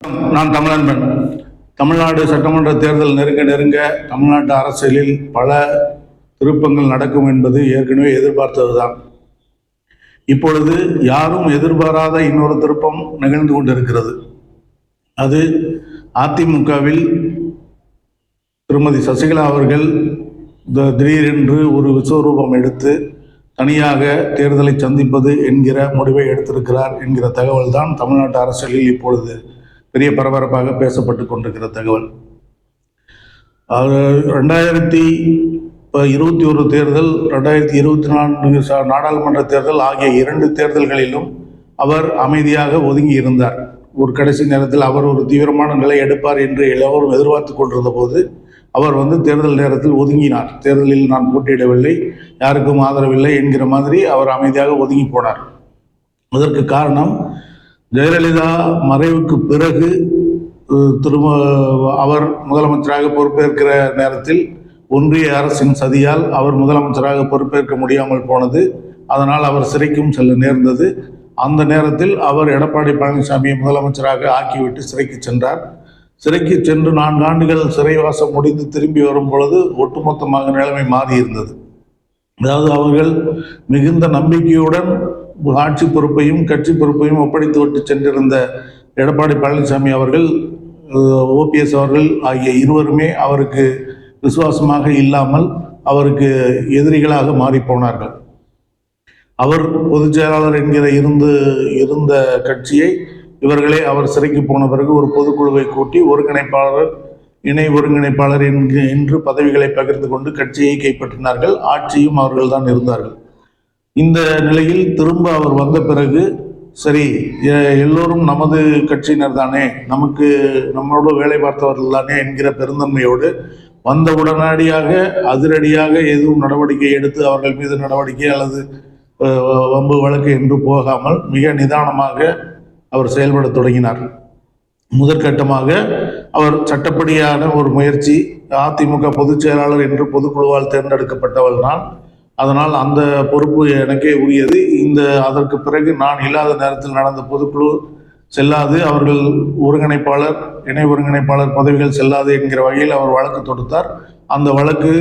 நான் தமிழன்பன். தமிழ்நாடு சட்டமன்ற தேர்தல் நெருங்க நெருங்க தமிழ்நாட்டு அரசியலில் பல திருப்பங்கள் நடக்கும் என்பது ஏற்கனவே எதிர்பார்த்ததுதான். இப்பொழுது யாரும் எதிர்பாராத இன்னொரு திருப்பம் நிகழ்ந்து கொண்டிருக்கிறது. அது அதிமுகவில் திருமதி சசிகலா அவர்கள் திடீரென்று ஒரு விஸ்வரூபம் எடுத்து தனியாக தேர்தலை சந்திப்பது என்கிற முடிவை எடுத்திருக்கிறார் என்கிற தகவல் தான் தமிழ்நாட்டு அரசியலில் இப்பொழுது பெரிய பரபரப்பாக பேசப்பட்டு கொண்டிருக்கிற தகவல். 2021 தேர்தல், 2024 நாடாளுமன்ற தேர்தல் ஆகிய 2 தேர்தல்களிலும் அவர் அமைதியாக ஒதுங்கி இருந்தார். ஒரு கடைசி நேரத்தில் அவர் ஒரு தீவிரமான நிலை எடுப்பார் என்று எல்லோரும் எதிர்பார்த்து கொண்டிருந்த போது அவர் தேர்தல் நேரத்தில் ஒதுங்கினார். தேர்தலில் நான் போட்டியிடவில்லை, யாருக்கும் ஆதரவில்லை என்கிற மாதிரி அவர் அமைதியாக ஒதுங்கி போனார். அதற்கு காரணம், ஜெயலலிதா மறைவுக்கு பிறகு அவர் முதலமைச்சராக பொறுப்பேற்கிற நேரத்தில் ஒன்றிய அரசின் சதியால் அவர் முதலமைச்சராக பொறுப்பேற்க முடியாமல் போனது. அதனால் அவர் சிறைக்கும் செல்ல நேர்ந்தது. அந்த நேரத்தில் அவர் எடப்பாடி பழனிசாமியை முதலமைச்சராக ஆக்கிவிட்டு சிறைக்கு சென்றார். சிறைக்கு சென்று 4 ஆண்டுகள் சிறைவாசம் முடிந்து திரும்பி வரும் பொழுது ஒட்டுமொத்தமாக நிலைமை மாறியிருந்தது. அதாவது அவர்கள் மிகுந்த நம்பிக்கையுடன் ஆட்சி பொறுப்பையும் கட்சி பொறுப்பையும் ஒப்படைத்து விட்டு சென்றிருந்த எடப்பாடி பழனிசாமி அவர்கள், ஓபிஎஸ் அவர்கள் ஆகிய இருவருமே அவருக்கு விசுவாசமாக இல்லாமல் அவருக்கு எதிரிகளாக மாறி போனார்கள். அவர் பொதுச் செயலாளர் என்கிற இருந்த கட்சியை இவர்களே அவர் சிறைக்கு போன பிறகு ஒரு பொதுக்குழுவை கூட்டி ஒருங்கிணைப்பாளர், இணை ஒருங்கிணைப்பாளர் என்று பதவிகளை பகிர்ந்து கொண்டு கட்சியை கைப்பற்றினார்கள். ஆட்சியும் அவர்கள் தான் இருந்தார்கள். இந்த நிலையில் திரும்ப அவர் வந்த பிறகு, சரி எல்லோரும் நமது கட்சியினர் தானே, நம்மளோட வேலை பார்த்தவர்கள் தானே என்கிற பெருந்தன்மையோடு வந்த உடனடியாக அதிரடியாக எதுவும் நடவடிக்கை எடுத்து அவர்கள் மீது நடவடிக்கை அல்லது வம்பு வழக்கு என்று போகாமல் மிக நிதானமாக அவர் செயல்பட தொடங்கினார். முதற்கட்டமாக அவர் சட்டப்படியான ஒரு முயற்சி, அதிமுக பொதுச் செயலாளர் என்று பொதுக்குழுவால் தேர்ந்தெடுக்கப்பட்டவள் நான், அதனால் அந்த பொறுப்பு எனக்கே உரியது. அதற்கு பிறகு நான் இல்லாத நேரத்தில் நடந்த பொதுக்குழு செல்லாது, அவர்கள் ஒருங்கிணைப்பாளர், இணை ஒருங்கிணைப்பாளர் பதவிகள் செல்லாது என்கிற வகையில் அவர் வழக்கு தொடுத்தார். அந்த வழக்கு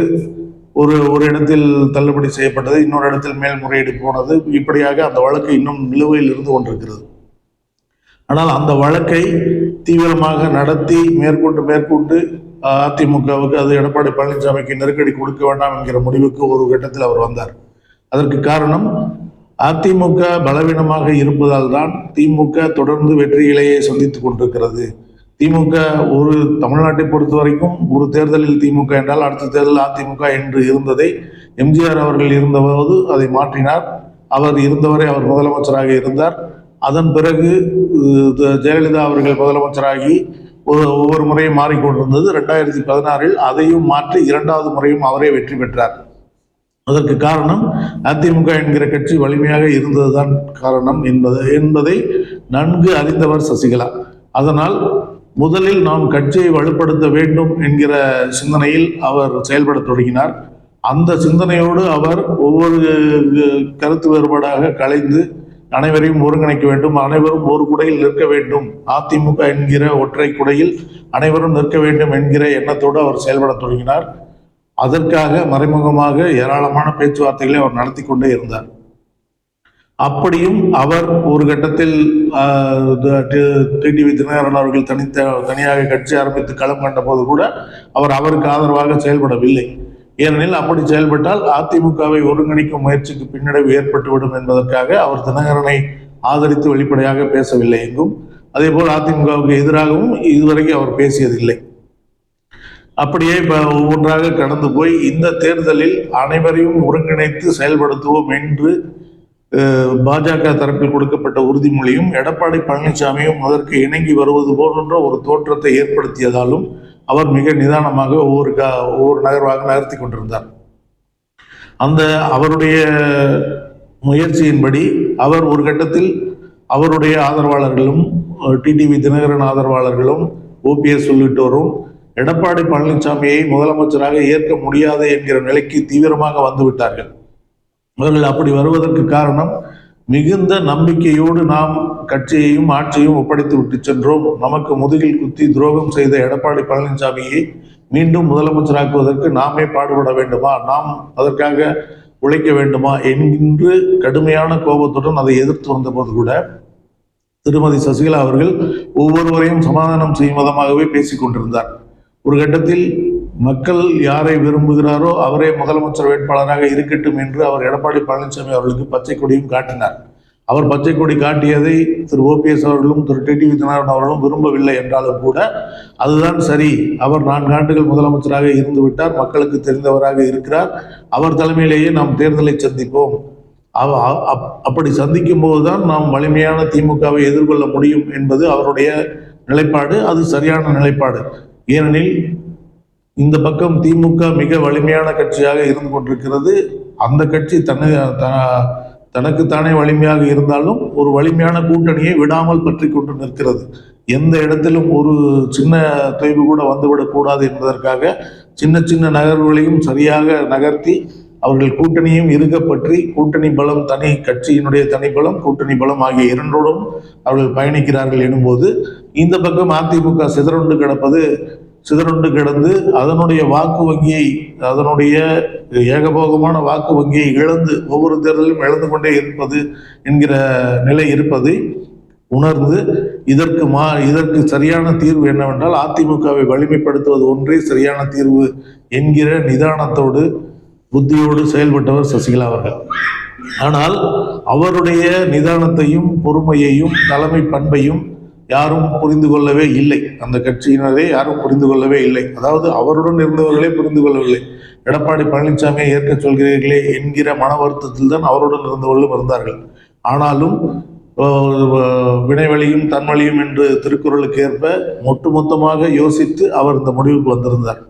ஒரு இடத்தில் தள்ளுபடி செய்யப்பட்டது, இன்னொரு இடத்தில் மேல்முறையீடு போனது. இப்படியாக அந்த வழக்கு இன்னும் நிலுவையில் இருந்து கொண்டிருக்கிறது. ஆனால் அந்த வழக்கை தீவிரமாக நடத்தி மேற்கொண்டு அதிமுகவுக்கு, அது எடப்பாடி பழனிசாமிக்கு நெருக்கடி கொடுக்க வேண்டாம் என்கிற முடிவுக்கு ஒரு கட்டத்தில் அவர் வந்தார். அதற்கு காரணம், அதிமுக பலவீனமாக இருப்பதால் தான் திமுக தொடர்ந்து வெற்றிகளையே சந்தித்துக் கொண்டிருக்கிறது. திமுக தமிழ்நாட்டை பொறுத்த வரைக்கும் ஒரு தேர்தலில் திமுக என்றால் அடுத்த தேர்தல் அதிமுக என்று இருந்ததை எம்ஜிஆர் அவர்கள் இருந்தபோது அதை மாற்றினார். அவர் இருந்தவரை அவர் முதலமைச்சராக இருந்தார். அதன் பிறகு ஜெயலலிதா அவர்கள் முதலமைச்சராகி ஒவ்வொரு முறையும் மாறிக்கொண்டிருந்தது. 2016 அதையும் மாற்றி 2வது முறையும் அவரே வெற்றி பெற்றார். அதற்கு காரணம், அதிமுக என்கிற கட்சி வலிமையாக இருந்ததுதான் காரணம் என்பதை நன்கு அறிந்தவர் சசிகலா. அதனால் முதலில் நாம் கட்சியை வலுப்படுத்த வேண்டும் என்கிற சிந்தனையில் அவர் செயல்பட தொடங்கினார். அந்த சிந்தனையோடு அவர் ஒவ்வொரு கருத்து வேறுபாடாக கலைந்து அனைவரையும் ஒருங்கிணைக்க வேண்டும், அனைவரும் ஒரு குடையில் நிற்க வேண்டும், அதிமுக என்கிற ஒற்றை குடையில் அனைவரும் நிற்க வேண்டும் என்கிற எண்ணத்தோடு அவர் செயல்பட தொடங்கினார். அதற்காக மறைமுகமாக ஏராளமான பேச்சுவார்த்தைகளை அவர் நடத்தி கொண்டே இருந்தார். அப்படியும் அவர் ஒரு கட்டத்தில் டிடிவி தினகரன் அவர்கள் தனியாக கட்சி ஆரம்பித்து களம் கண்ட போது கூட அவருக்கு ஆதரவாக செயல்படவில்லை. ஏனெனில் அப்படி செயல்பட்டால் அதிமுகவை ஒருங்கிணைக்கும் முயற்சிக்கு பின்னடைவு ஏற்பட்டுவிடும் என்பதற்காக அவர் தினகரனை ஆதரித்து வெளிப்படையாக பேசவில்லை எங்கும். அதே போல் அதிமுகவுக்கு எதிராகவும் இதுவரைக்கும் அவர் பேசியதில்லை. அப்படியே ஒவ்வொன்றாக கடந்து போய் இந்த தேர்தலில் அனைவரையும் ஒருங்கிணைத்து செயல்படுத்துவோம் என்று பாஜக தரப்பில் கொடுக்கப்பட்ட உறுதிமொழியும் எடப்பாடி பழனிசாமியும் அதற்கு இணங்கி வருவது போன்ற ஒரு தோற்றத்தை ஏற்படுத்தியதாலும் அவர் மிக நிதானமாக ஒவ்வொரு நகர்வாக நகர்த்தி கொண்டிருந்தார். அந்த அவருடைய முயற்சியின்படி அவர் ஒரு கட்டத்தில் அவருடைய ஆதரவாளர்களும், டிடிவி தினகரன் ஆதரவாளர்களும், ஓபிஎஸ் உள்ளிட்டோரும் எடப்பாடி பழனிசாமியை முதலமைச்சராக ஏற்க முடியாது என்கிற நிலைக்கு தீவிரமாக வந்துவிட்டார்கள். அவர்கள் அப்படி வருவதற்கு காரணம், மிகுந்த நம்பிக்கையோடு நாம் கட்சியையும் ஆட்சியையும் ஒப்படைத்து விட்டு சென்றோம். நமக்கு முதுகில் குத்தி துரோகம் செய்த எடப்பாடி பழனிசாமியை மீண்டும் முதலமைச்சராக்குவதற்கு நாமே பாடுபட வேண்டுமா, நாம் அதற்காக உழைக்க வேண்டுமா என்று கடுமையான கோபத்துடன் அதை எதிர்த்து வந்தபோது கூட திருமதி சசிகலா அவர்கள் ஒவ்வொருவரையும் சமாதானம் செய்யும் விதமாகவே பேசிக் கொண்டிருந்தார். ஒரு கட்டத்தில் மக்கள் யாரை விரும்புகிறாரோ அவரே முதலமைச்சர் வேட்பாளராக இருக்கட்டும் என்று அவர் எடப்பாடி பழனிசாமி அவர்களுக்கு பச்சை கொடியும் காட்டினார். அவர் பச்சை கொடி காட்டியதை திரு ஓபிஎஸ் அவர்களும் திரு டிடிவி தினகரன் அவர்களும் விரும்பவில்லை என்றாலும் கூட அதுதான் சரி, அவர் 4 ஆண்டுகள் முதலமைச்சராக இருந்து விட்டார், மக்களுக்கு தெரிந்தவராக இருக்கிறார், அவர் தலைமையிலேயே நாம் தேர்தலை சந்திப்போம், அப்படி சந்திக்கும் போதுதான் நாம் வலிமையான திமுகவை எதிர்கொள்ள முடியும் என்பது அவருடைய நிலைப்பாடு. அது சரியான நிலைப்பாடு. ஏனெனில் இந்த பக்கம் திமுக மிக வலிமையான கட்சியாக இருந்து கொண்டிருக்கிறது. அந்த கட்சி தனக்குத்தானே வலிமையாக இருந்தாலும் ஒரு வலிமையான கூட்டணியை விடாமல் பற்றி கொண்டு நிற்கிறது. எந்த இடத்திலும் ஒரு சின்ன தொய்வு கூட வந்துவிடக்கூடாது என்பதற்காக சின்ன சின்ன நகர்வுகளையும் சரியாக நகர்த்தி அவர்கள் கூட்டணியும் இருக்க பற்றி கூட்டணி பலம், தனி கட்சியினுடைய தனி பலம், கூட்டணி பலம் ஆகிய இரண்டோடும் அவர்கள் பயணிக்கிறார்கள் எனும்போது இந்த பக்கம் அதிமுக சிதறுண்டு கிடந்து அதனுடைய வாக்கு வங்கியை, அதனுடைய ஏகபோகமான வாக்கு வங்கியை இழந்து ஒவ்வொரு தேர்தலும் இழந்து கொண்டே இருப்பது என்கிற நிலை இருப்பதை உணர்ந்து இதற்கு சரியான தீர்வு என்னவென்றால் அதிமுகவை வலிமைப்படுத்துவது ஒன்றே சரியான தீர்வு என்கிற நிதானத்தோடு புத்தியோடு செயல்பட்டவர் சசிகலா அவர்கள். ஆனால் அவருடைய நிதானத்தையும் பொறுமையையும் தலைமை பண்பையும் யாரும் புரிந்து கொள்ளவே இல்லை. அந்த கட்சியினரே யாரும் புரிந்து கொள்ளவே இல்லை. அதாவது அவருடன் இருந்தவர்களே புரிந்து கொள்ளவில்லை. எடப்பாடி பழனிசாமியை ஏற்க சொல்கிறீர்களே என்கிற மன வருத்தத்தில் தான் அவருடன் இருந்தவர்களும் இருந்தார்கள். ஆனாலும் வினைவழியும் தன்வழியும் என்று திருக்குறளுக்கு ஏற்ப ஒட்டுமொத்தமாக யோசித்து அவர் இந்த முடிவுக்கு வந்திருந்தார்.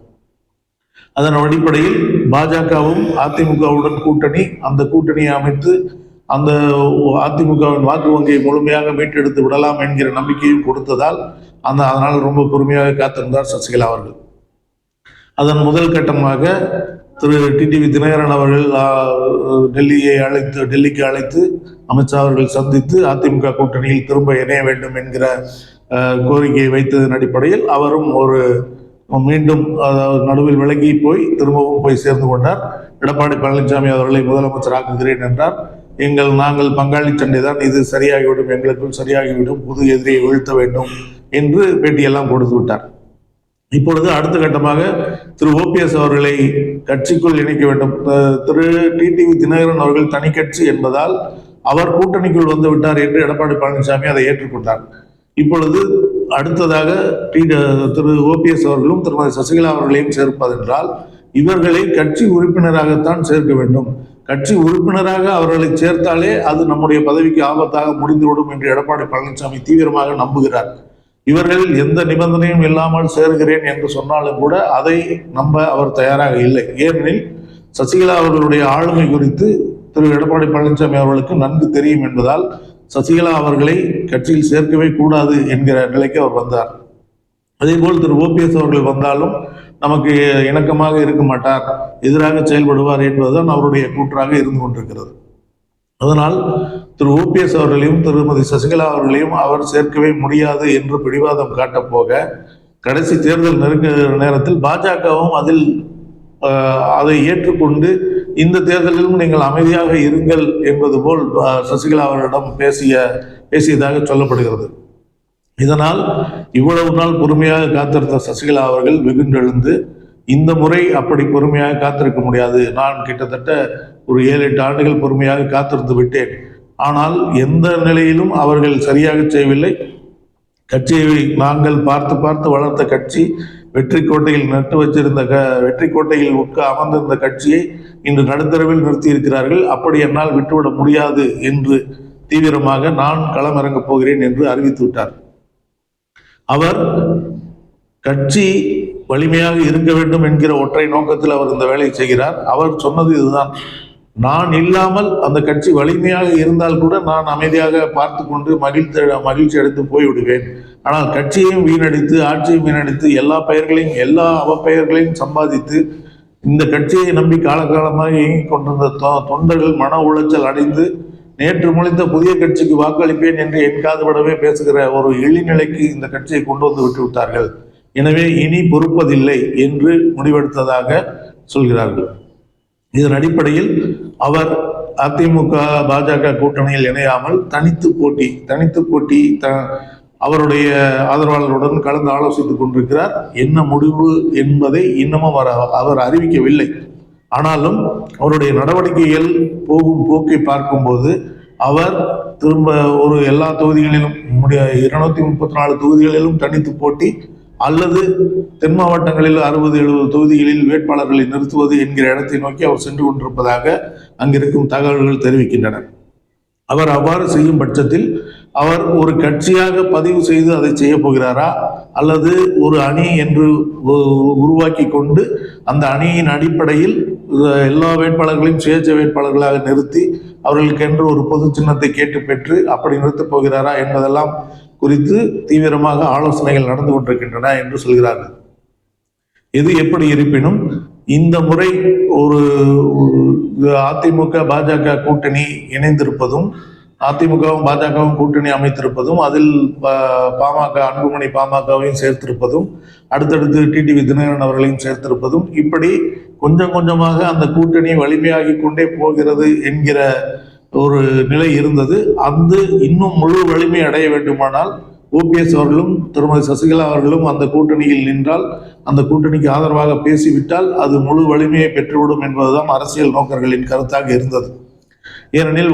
அதன் அடிப்படையில் பாஜகவும் அதிமுகவுடன் கூட்டணி, அந்த கூட்டணியை அமைத்து அந்த அதிமுகவின் வாக்கு வங்கியை முழுமையாக மீட்டெடுத்து விடலாம் என்கிற நம்பிக்கையும் கொடுத்ததால் அதனால் ரொம்ப பொறுமையாக காத்திருந்தார் சசிகலா அவர்கள். அதன் முதல் கட்டமாக திரு டிடிவி தினகரன் அவர்கள் டெல்லிக்கு அழைத்து அமித்ஷா அவர்கள் சந்தித்து அதிமுக கூட்டணியில் திரும்ப இணைய வேண்டும் என்கிற கோரிக்கையை வைத்ததன் அடிப்படையில் அவரும் மீண்டும் நடுவில் விலகி திரும்பவும் போய் சேர்ந்து கொண்டார். எடப்பாடி பழனிசாமி அவர்களை முதலமைச்சர் ஆக்குகிறேன் என்றார். நாங்கள் பங்காளி சண்டை தான், இது சரியாகிவிடும், எங்களுக்குள் சரியாகிவிடும், புது எதிரியை வீழ்த்த வேண்டும் என்று பேட்டியெல்லாம் கொடுத்து விட்டார். இப்பொழுது அடுத்த கட்டமாக திரு ஓபிஎஸ் அவர்களை கட்சிக்குள் இணைக்க வேண்டும். திரு டிடிவி தினகரன் அவர்கள் தனி கட்சி என்பதால் அவர் கூட்டணிக்குள் வந்து விட்டார் என்று எடப்பாடி பழனிசாமி அதை ஏற்றுக்கொண்டார். இப்பொழுது அடுத்ததாக திரு ஓபிஎஸ் அவர்களும் திருமதி சசிகலா அவர்களையும் சேர்ப்பதென்றால் இவர்களை கட்சி உறுப்பினராகத்தான் சேர்க்க வேண்டும். கட்சி உறுப்பினராக அவர்களை சேர்த்தாலே அது நம்முடைய பதவிக்கு ஆபத்தாக முடிந்துவிடும் என்று எடப்பாடி பழனிசாமி தீவிரமாக நம்புகிறார். இவர்கள் எந்த நிபந்தனையும் இல்லாமல் சேர்கிறேன் என்று சொன்னாலும் கூட அதை நம்ப அவர் தயாராக இல்லை. ஏனெனில் சசிகலா அவர்களுடைய ஆளுமை குறித்து திரு எடப்பாடி பழனிசாமி அவர்களுக்கு நன்கு தெரியும் என்பதால் சசிகலா அவர்களை கட்சியில் சேர்க்கவே கூடாது என்கிற நிலைக்கு அவர் வந்தார். அதேபோல் திரு ஓபிஎஸ் அவர்கள் வந்தாலும் நமக்கு இணக்கமாக இருக்க மாட்டார், எதிராக செயல்படுவார் என்பதுதான் அவருடைய கூற்றாக இருந்து கொண்டிருக்கிறது. அதனால் திரு ஓபிஎஸ் அவர்களையும் திருமதி சசிகலா அவர்களையும் அவர் சேர்க்கவே முடியாது என்று பிடிவாதம் காட்டப் போக கடைசி தேர்தல் நெருங்குகிற நேரத்தில் பாஜகவும் அதை ஏற்றுக்கொண்டு இந்த தேர்தலிலும் நீங்கள் அமைதியாக இருங்கள் என்பது போல் சசிகலா அவர்களிடம் பேசியதாக சொல்லப்படுகிறது. இதனால் இவ்வளவு நாள் பொறுமையாக காத்திருந்த சசிகலா அவர்கள் வெகுண்டெழுந்து இந்த முறை அப்படி பொறுமையாக காத்திருக்க முடியாது, நான் கிட்டத்தட்ட ஒரு 7-8 ஆண்டுகள் பொறுமையாக காத்திருந்து விட்டேன், ஆனால் எந்த நிலையிலும் அவர்கள் சரியாக செய்யவில்லை, கட்சியை நாங்கள் பார்த்து வளர்த்த கட்சி, வெற்றி கோட்டையில் நட்டு வச்சிருந்த வெற்றி கோட்டையில் அமர்ந்திருந்த கட்சியை இன்று நடுத்தரவில் நிறுத்தி இருக்கிறார்கள், அப்படி என்னால் விட்டுவிட முடியாது என்று தீவிரமாக நான் களமிறங்கப் போகிறேன் என்று அறிவித்து விட்டார். அவர் கட்சி வலிமையாக இருக்க வேண்டும் என்கிற ஒற்றை நோக்கத்தில் அவர் இந்த வேலையை செய்கிறார். அவர் சொன்னது இதுதான், நான் இல்லாமல் அந்த கட்சி வலிமையாக இருந்தால் கூட நான் அமைதியாக பார்த்து கொண்டு மகிழ்ச்சி அடைந்து போய்விடுவேன், ஆனால் கட்சியையும் வீணடித்து ஆட்சியையும் வீணடித்து எல்லா அவப்பெயர்களையும் சம்பாதித்து இந்த கட்சியை நம்பி காலகாலமாக இயங்கிக் கொண்டிருந்த தொண்டர்கள் மன உளைச்சல் அடைந்து நேற்று முளைத்த புதிய கட்சிக்கு வாக்களிப்பேன் என்று என் காதுபடவே பேசுகிற ஒரு இழிநிலைக்கு இந்த கட்சியை கொண்டு வந்து விட்டு விட்டார்கள். எனவே இனி பொறுப்பதில்லை என்று முடிவெடுத்ததாக சொல்கிறார்கள். இதன் அடிப்படையில் அவர் அதிமுக பாஜக கூட்டணியில் இணையாமல் தனித்து போட்டி அவருடைய ஆதரவாளர்களுடன் கலந்து ஆலோசித்துக் கொண்டிருக்கிறார். என்ன முடிவு என்பதை இன்னமும் அவர் அறிவிக்கவில்லை. ஆனாலும் அவருடைய நடவடிக்கைகள் போகும் போக்கை பார்க்கும்போது அவர் திரும்ப எல்லா தொகுதிகளிலும் 234 தொகுதிகளிலும் தனித்து போட்டி அல்லது தென் மாவட்டங்களில் 60-70 தொகுதிகளில் வேட்பாளர்களை நிறுத்துவது என்கிற இடத்தை நோக்கி அவர் சென்று கொண்டிருப்பதாக அங்கிருக்கும் தகவல்கள் தெரிவிக்கின்றன. அவர் அவ்வாறு செய்யும் பட்சத்தில் அவர் ஒரு கட்சியாக பதிவு செய்து அதை செய்ய போகிறாரா, அல்லது ஒரு அணி என்று உருவாக்கி கொண்டு அந்த அணியின் அடிப்படையில் எல்லா வேட்பாளர்களையும் சுயேட்சை வேட்பாளர்களாக நிறுத்தி அவர்களுக்கென்று ஒரு பொது சின்னத்தை கேட்டு பெற்று அப்படி நிறுத்தப் போகிறாரா என்பதெல்லாம் குறித்து தீவிரமாக ஆலோசனைகள் நடந்து கொண்டிருக்கின்றன என்று சொல்கிறார்கள். எது எப்படி இருப்பினும் இந்த முறை ஒரு அதிமுக பாஜக கூட்டணி இணைந்திருப்பதும், அதிமுகவும் பாஜகவும் கூட்டணி அமைத்திருப்பதும், அதில் பாமக அன்புமணி பாமகவையும் சேர்த்திருப்பதும், அடுத்தடுத்து டிடிவி தினகரன் அவர்களையும் சேர்த்திருப்பதும், இப்படி கொஞ்சம் கொஞ்சமாக அந்த கூட்டணி வலிமையாகி கொண்டே போகிறது என்கிற ஒரு நிலை இருந்தது. இன்னும் முழு வலிமை அடைய வேண்டுமானால் ஓபிஎஸ் அவர்களும் திருமதி சசிகலா அவர்களும் அந்த கூட்டணியில் நின்றால், அந்த கூட்டணிக்கு ஆதரவாக பேசிவிட்டால் அது முழு வலிமையை பெற்றுவிடும் என்பதுதான் அரசியல் நோக்கர்களின் கருத்தாக இருந்தது. ஏனெனில்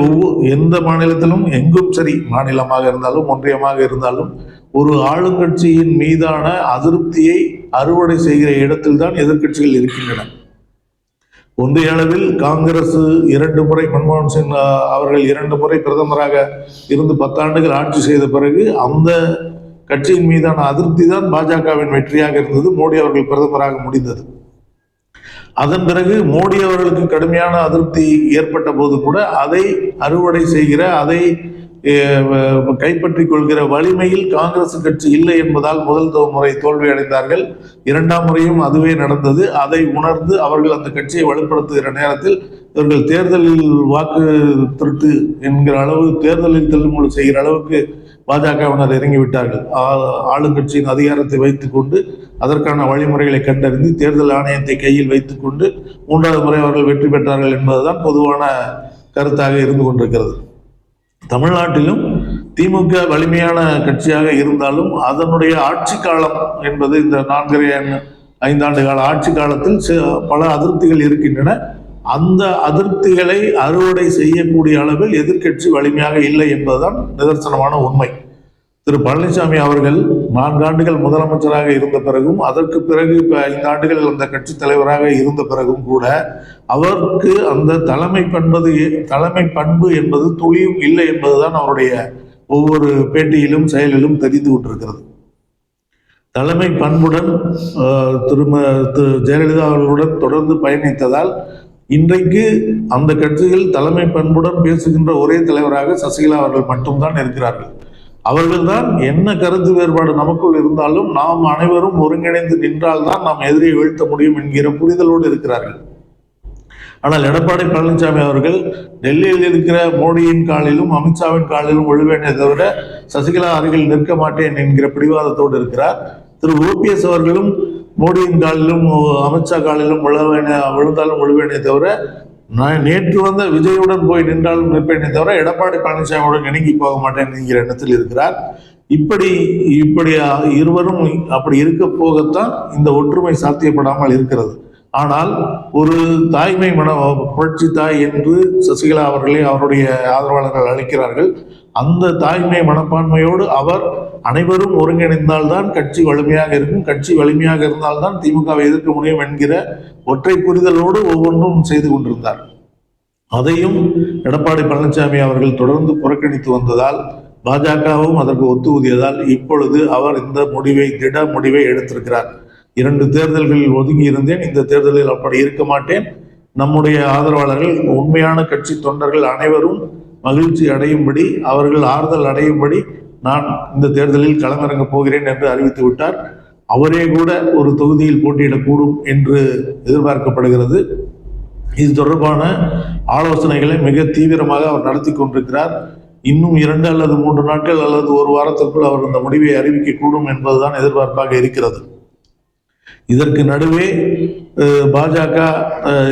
எந்த மாநிலத்திலும் எங்கும் சரி, மாநிலமாக இருந்தாலும் ஒன்றியமாக இருந்தாலும், ஒரு ஆளுங்கட்சியின் மீதான அதிருப்தியை அறுவடை செய்கிற இடத்தில்தான் எதிர்க்கட்சிகள் இருக்கின்றன. ஒன்றிய அளவில் காங்கிரஸ் 2 முறை, மன்மோகன் சிங் அவர்கள் 2 முறை பிரதமராக இருந்து 10 ஆண்டுகள் ஆட்சி செய்த பிறகு அந்த கட்சியின் மீதான அதிருப்தி தான் பாஜகவின் வெற்றியாக இருந்தது. மோடி அவர்கள் பிரதமராக முடிந்தது. அதன் பிறகு மோடி அவர்களுக்கு கடுமையான அதிருப்தி ஏற்பட்ட போது கூட அதை அறுவடை செய்கிற, அதை கைப்பற்றிக் கொள்கிற வலிமையில் காங்கிரஸ் கட்சி இல்லை என்பதால் முதல் முறை தோல்வி அடைந்தார்கள். 2ஆம் முறையும் அதுவே நடந்தது. அதை உணர்ந்து அவர்கள் அந்த கட்சியை வலுப்படுத்துகிற நேரத்தில் இவர்கள் தேர்தலில் வாக்கு திருட்டு என்கிற அளவு, தேர்தலில் தள்ளுமுழு செய்கிற அளவுக்கு பாஜகவினர் இறங்கிவிட்டார்கள். ஆளுங்கட்சியின் அதிகாரத்தை வைத்துக் கொண்டு அதற்கான வழிமுறைகளை கண்டறிந்து தேர்தல் ஆணையத்தை கையில் வைத்துக் கொண்டு 3வது முறை அவர்கள் வெற்றி பெற்றார்கள் என்பதுதான் பொதுவான கருத்தாக இருந்து கொண்டிருக்கிறது. தமிழ்நாட்டிலும் திமுக வலிமையான கட்சியாக இருந்தாலும் அதனுடைய ஆட்சி காலம் என்பது இந்த 4-5 ஆண்டு கால ஆட்சி காலத்தில் பல அதிருப்திகள் இருக்கின்றன. அந்த அதிருப்திகளை அறுவடை செய்யக்கூடிய அளவில் எதிர்க்கட்சி வலிமையாக இல்லை என்பதுதான் நிதர்சனமான உண்மை. திரு பழனிசாமி அவர்கள் 4 ஆண்டுகள் முதலமைச்சராக இருந்த பிறகும், அதற்கு பிறகு 5 ஆண்டுகள் அந்த கட்சி தலைவராக இருந்த பிறகும் கூட அவருக்கு அந்த தலைமை பண்பு என்பது துளியும் இல்லை என்பதுதான் அவருடைய ஒவ்வொரு பேட்டியிலும் செயலிலும் தெரிந்து கொண்டிருக்கிறது. தலைமை பண்புடன் ஜெயலலிதா அவர்களுடன் தொடர்ந்து பயணித்ததால் இன்றைக்கு அந்த கட்சியில் தலைமை பண்புடன் பேசுகின்ற ஒரே தலைவராக சசிகலா அவர்கள் மட்டும்தான் இருக்கிறார்கள். அவர்கள்தான் என்ன கருத்து வேறுபாடு நமக்குள் இருந்தாலும் நாம் அனைவரும் ஒருங்கிணைந்து நின்றால்தான் நாம் எதிரியை வீழ்த்த முடியும் என்கிற புரிதலோடு இருக்கிறார்கள். ஆனால் எடப்பாடி பழனிசாமி அவர்கள் டெல்லியில் இருக்கிற மோடியின் காலிலும் அமித்ஷாவின் காலிலும் விழுவேனே தவிர சசிகலா அருகில் நிற்க மாட்டேன் என்கிற பிடிவாதத்தோடு இருக்கிறார். திரு ஓபிஎஸ் அவர்களும் மோடியின் காலிலும் அமித்ஷா காலிலும் விழுந்தாலும் விழுவேனே தவிர, நான் நேற்று வந்த விஜயுடன் போய் நின்றாலும் நிற்பேனே தவிர எடப்பாடி பழனிசாமியுடன் இணங்கி போக மாட்டேன் என்கிற எண்ணத்தில் இருக்கிறார். இப்படி இருவரும் அப்படி இருக்க போகத்தான் இந்த ஒற்றுமை சாத்தியப்படாமல் இருக்கிறது. ஆனால் ஒரு தாய்மை புரட்சி தாய் என்று சசிகலா அவர்களே அவருடைய ஆதரவாளர்கள் அழைக்கிறார்கள். அந்த தாய்மை மனப்பான்மையோடு அவர் அனைவரும் ஒருங்கிணைந்தால்தான் கட்சி வலிமையாக இருக்கும், கட்சி வலிமையாக இருந்தால்தான் திமுகவை எதிர்க்க முடியும் என்கிற ஒற்றை புரிதலோடு ஒவ்வொன்றும் செய்து கொண்டிருந்தார். அதையும் எடப்பாடி பழனிசாமி அவர்கள் தொடர்ந்து புறக்கணித்து வந்ததால், பாஜகவும் அதற்கு ஒத்து ஊதியதால் இப்பொழுது அவர் இந்த திட முடிவை எடுத்திருக்கிறார். 2 தேர்தல்களில் ஒதுங்கி இருந்தேன், இந்த தேர்தலில் அப்படி இருக்க மாட்டேன். நம்முடைய ஆதரவாளர்கள், உண்மையான கட்சி தொண்டர்கள் அனைவரும் மகிழ்ச்சி அடையும்படி, அவர்கள் ஆறுதல் அடையும்படி நான் இந்த தேர்தலில் களமிறங்க போகிறேன் என்று அறிவித்து விட்டார். அவரே கூட ஒரு தொகுதியில் போட்டியிடக்கூடும் என்று எதிர்பார்க்கப்படுகிறது. இது தொடர்பான ஆலோசனைகளை மிக தீவிரமாக அவர் நடத்தி கொண்டிருக்கிறார். இன்னும் 2 அல்லது 3 நாட்கள் அல்லது ஒரு வாரத்திற்குள் அவர் இந்த முடிவை அறிவிக்கக்கூடும் என்பதுதான் எதிர்பார்ப்பாக இருக்கிறது. இதற்கு நடுவே பாஜக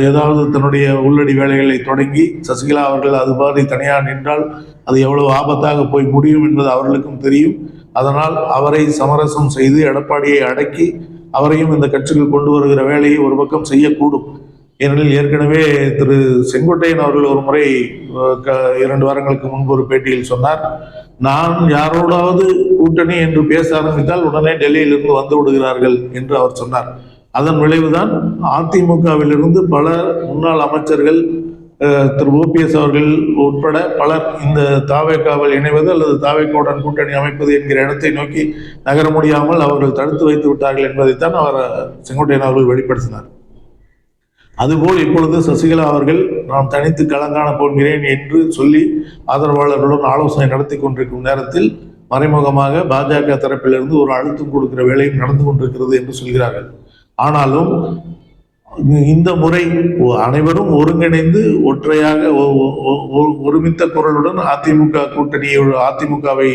ஏதாவது தன்னுடைய உள்ளடி வேலைகளை தொடங்கி சசிகலா அவர்கள் அது மாதிரி தனியாக நின்றால் அது எவ்வளவு ஆபத்தாக போய் முடியும் என்பது அவர்களுக்கும் தெரியும். அதனால் அவரை சமரசம் செய்து எடப்பாடியை அடக்கி அவரையும் இந்த கட்சிக்கு கொண்டு வருகிற வேலையை ஒரு பக்கம் செய்யக்கூடும். ஏனெனில் ஏற்கனவே திரு செங்கோட்டையன் அவர்கள் ஒரு முறை 2 வாரங்களுக்கு முன்பு ஒரு பேட்டியில் சொன்னார், நான் யாரோடாவது கூட்டணி என்று பேச ஆரம்பித்தால் உடனே டெல்லியிலிருந்து வந்து விடுகிறார்கள் என்று அவர் சொன்னார். அதன் விளைவுதான் அதிமுகவிலிருந்து பல முன்னாள் அமைச்சர்கள் திரு ஓபிஎஸ் அவர்கள் உட்பட பலர் இந்த தாவேக்காவில் இணைவது அல்லது தாவேக்காவுடன் கூட்டணி அமைப்பது என்கிற இடத்தை நோக்கி நகர முடியாமல் அவர்கள் தடுத்து வைத்து விட்டார்கள் என்பதைத்தான் அவர் செங்கோட்டையன் அவர்கள் வெளிப்படுத்தினார். அதுபோல் இப்பொழுது சசிகலா அவர்கள் நான் தனித்து களங்காண போகிறேன் என்று சொல்லி ஆதரவாளர்களுடன் ஆலோசனை நடத்தி கொண்டிருக்கும் நேரத்தில் மறைமுகமாக பாஜக தரப்பிலிருந்து ஒரு அழுத்தம் கொடுக்கிற வேலையும் நடந்து கொண்டிருக்கிறது என்று சொல்கிறார்கள். ஆனாலும் இந்த முறை அனைவரும் ஒருங்கிணைந்து ஒற்றையாக ஒருமித்த குரலுடன் அதிமுக கூட்டணியை அதிமுகவை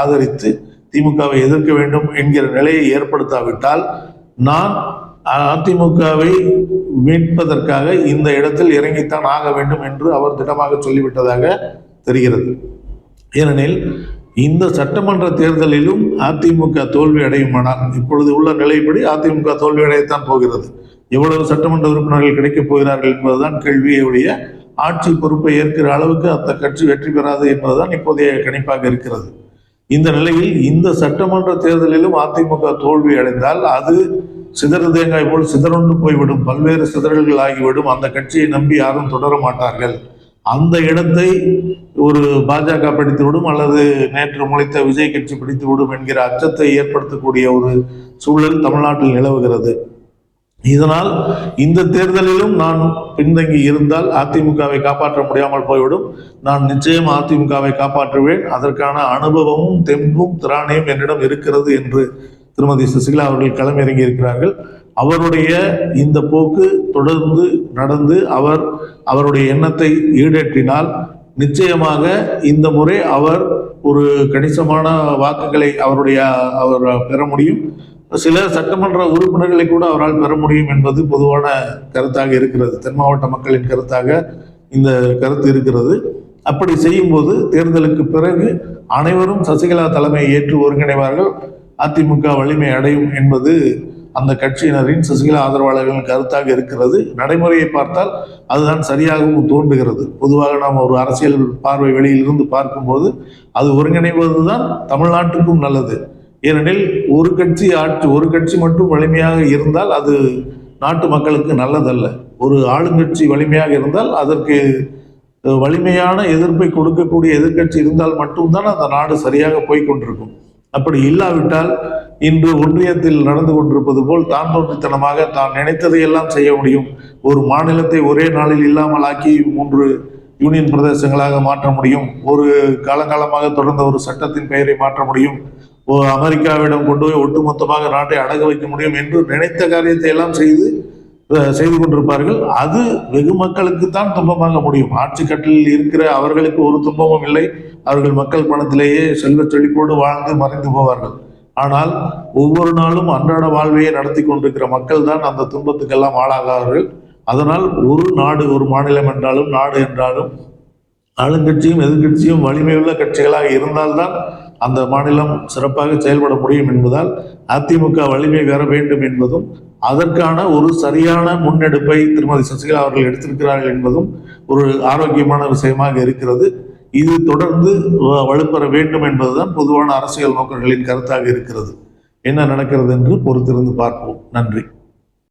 ஆதரித்து திமுகவை எதிர்க்க வேண்டும் என்கிற நிலையை ஏற்படுத்தாவிட்டால் நான் அதிமுகவை மீட்பதற்காக இந்த இடத்தில் இறங்கித்தான் ஆக வேண்டும் என்று அவர் திடமாக சொல்லிவிட்டதாக தெரிகிறது. ஏனெனில் இந்த சட்டமன்ற தேர்தலிலும் அதிமுக தோல்வி அடையுமானால் இப்பொழுது உள்ள நிலைப்படி அதிமுக தோல்வி அடையத்தான் போகிறது. எவ்வளவு சட்டமன்ற உறுப்பினர்கள் கிடைக்கப் போகிறார்கள் என்பதுதான் கேள்வியுடைய ஆட்சி பொறுப்பை ஏற்கிற அளவுக்கு அந்த கட்சி வெற்றி பெறாது என்பதுதான் இப்போதைய கணிப்பாக இருக்கிறது. இந்த நிலையில் இந்த சட்டமன்ற தேர்தலிலும் அதிமுக தோல்வி அடைந்தால் அது சிதறு தேங்காய் போல் சிதறொன்று போய்விடும், பல்வேறு சிதறல்கள் ஆகிவிடும். அந்த கட்சியை நம்பி யாரும் தொடர மாட்டார்கள். அந்த இடத்தை ஒரு பாஜக பிடித்துவிடும் அல்லது நேற்று முளைத்த விஜய் கட்சி பிடித்துவிடும் என்கிற அச்சத்தை ஏற்படுத்தக்கூடிய ஒரு சூழல் தமிழ்நாட்டில் நிலவுகிறது. இதனால் இந்த தேர்தலிலும் நான் பின்தங்கி இருந்தால் அதிமுகவை காப்பாற்ற முடியாமல் போய்விடும். நான் நிச்சயம் அதிமுகவை காப்பாற்றுவேன், அதற்கான அனுபவமும் தெம்பும் திராணியும் என்னிடம் இருக்கிறது என்று திருமதி சசிகலா அவர்கள் களமிறங்கி இருக்கிறார்கள். அவருடைய இந்த போக்கு தொடர்ந்து நடந்து அவருடைய எண்ணத்தை ஈடேற்றினால் நிச்சயமாக இந்த முறை அவர் ஒரு கணிசமான வாக்குகளை அவர் பெற முடியும். சில சட்டமன்ற உறுப்பினர்களை கூட அவரால் பெற முடியும் என்பது பொதுவான கருத்தாக இருக்கிறது. தென் மாவட்ட மக்களின் கருத்தாக இந்த கருத்து இருக்கிறது. அப்படி செய்யும்போது தேர்தலுக்கு பிறகு அனைவரும் சசிகலா தலைமையை ஏற்று ஒருங்கிணைவார்கள், அதிமுக வலிமை அடையும் என்பது அந்த கட்சியினரின் சசிகலா ஆதரவாளர்களின் கருத்தாக இருக்கிறது. நடைமுறையை பார்த்தால் அதுதான் சரியாகவும் தோன்றுகிறது. பொதுவாக நாம் ஒரு அரசியல் பார்வை வெளியிலிருந்து பார்க்கும்போது அது ஒருங்கிணைவதுதான் தமிழ்நாட்டுக்கும் நல்லது. ஏனெனில் ஒரு கட்சி மட்டும் வலிமையாக இருந்தால் அது நாட்டு மக்களுக்கு நல்லதல்ல. ஒரு ஆளுங்கட்சி வலிமையாக இருந்தால் அதற்கு வலிமையான எதிர்ப்பை கொடுக்கக்கூடிய எதிர்கட்சி இருந்தால் மட்டும்தான் அந்த நாடு சரியாக போய்கொண்டிருக்கும். அப்படி இல்லாவிட்டால் இன்று ஒன்றியத்தில் நடந்து கொண்டிருப்பது போல் தான் தோன்றித்தனமாக தான் நினைத்ததையெல்லாம் செய்ய முடியும். ஒரு மாநிலத்தை ஒரே நாளில் இல்லாமல் ஆக்கி 3 யூனியன் பிரதேசங்களாக மாற்ற முடியும். ஒரு காலங்காலமாக தொடர்ந்த ஒரு சட்டத்தின் பெயரை மாற்ற முடியும். அமெரிக்காவிடம் கொண்டு போய் ஒட்டுமொத்தமாக நாட்டை அடகு வைக்க முடியும் என்று நினைத்த காரியத்தை எல்லாம் செய்து கொண்டிருப்பார்கள். அது வெகு மக்களுக்குத்தான் துன்பமாக முடியும். ஆட்சி கட்டிலில் இருக்கிற அவர்களுக்கு ஒரு துன்பமும் இல்லை. அவர்கள் மக்கள் பணத்திலேயே செல்வ செழிப்போடு வாழ்ந்து மறைந்து போவார்கள். ஆனால் ஒவ்வொரு நாளும் அன்றாட வாழ்வையே நடத்தி கொண்டிருக்கிற மக்கள் தான் அந்த துன்பத்துக்கெல்லாம் ஆளாகிறார்கள். அதனால் ஒரு நாடு, ஒரு மாநிலம் என்றாலும் நாடு என்றாலும் ஆளுங்கட்சியும் எதிர்கட்சியும் வலிமையுள்ள கட்சிகளாக இருந்தால்தான் அந்த மாநிலம் சிறப்பாக செயல்பட முடியும் என்பதால் அதிமுக வலிமை பெற வேண்டும் என்பதும் அதற்கான ஒரு சரியான முன்னெடுப்பை திருமதி சசிகலா அவர்கள் எடுத்திருக்கிறார்கள் என்பதும் ஒரு ஆரோக்கியமான விஷயமாக இருக்கிறது. இது தொடர்ந்து வலுப்பெற வேண்டும் என்பதுதான் பொதுவான அரசியல் நோக்கர்களின் கருத்தாக இருக்கிறது. என்ன நடக்கிறது என்று பொறுத்திருந்து பார்ப்போம். நன்றி.